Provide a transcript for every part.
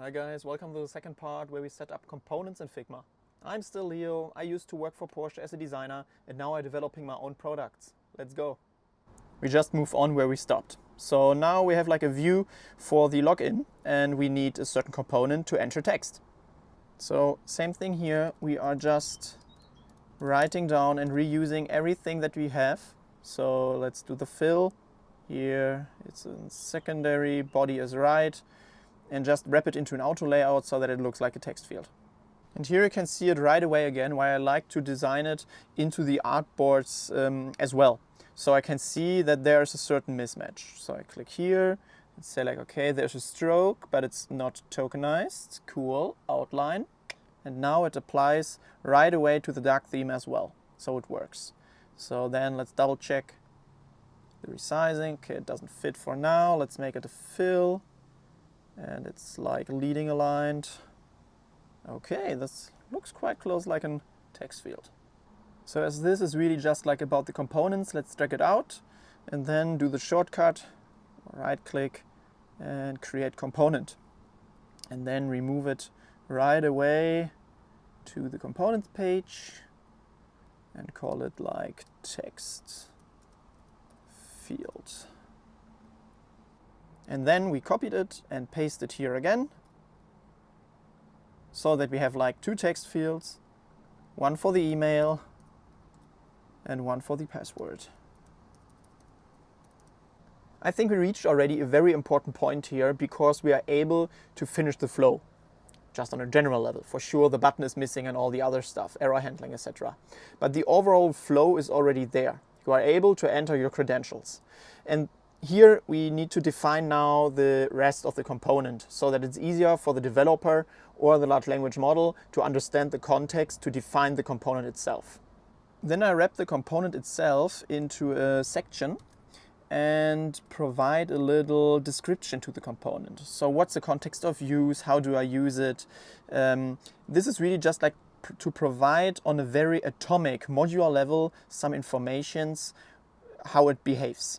Hi guys, welcome to the second part where we set up components in Figma. I'm still Leo, I used to work for Porsche as a designer and now I'm developing my own products. Let's go. We just move on where we stopped. So now we have like a view for the login and we need a certain component to enter text. So same thing here, we are just writing down and reusing everything that we have. So let's do the fill. Here it's a secondary, body is right. And just wrap it into an auto layout so that it looks like a text field. And here you can see it right away again, why I like to design it into the artboards as well. So I can see that there's a certain mismatch. So I click here and say like, okay, there's a stroke, but it's not tokenized. Cool, outline. And now it applies right away to the dark theme as well. So it works. So then let's double check the resizing. Okay, it doesn't fit for now. Let's make it a fill. And it's like leading aligned. Okay, this looks quite close like a text field. So as this is really just like about the components, let's drag it out and then do the shortcut, right click and create component. And then remove it right away to the components page and call it like text field. And then we copied it and pasted here again so that we have like two text fields, one for the email and one for the password. I think we reached already a very important point here because we are able to finish the flow just on a general level. For sure the button is missing and all the other stuff, error handling, etc. But the overall flow is already there. You are able to enter your credentials. And here we need to define now the rest of the component so that it's easier for the developer or the large language model to understand the context to define the component itself. Then I wrap the component itself into a section and provide a little description to the component. So what's the context of use? How do I use it? This is really just like to provide on a very atomic modular level some informations how it behaves.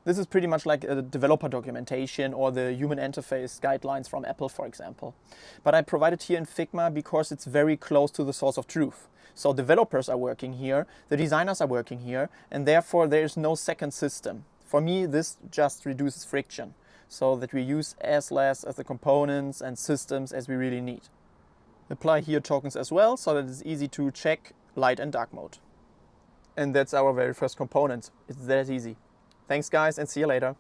This is pretty much like a developer documentation or the human interface guidelines from Apple, for example. But I provide it here in Figma because it's very close to the source of truth. So developers are working here, the designers are working here, and therefore there is no second system. For me, this just reduces friction so that we use as less of the components and systems as we really need. Apply here tokens as well so that it's easy to check light and dark mode. And that's our very first component. It's that easy. Thanks guys and see you later.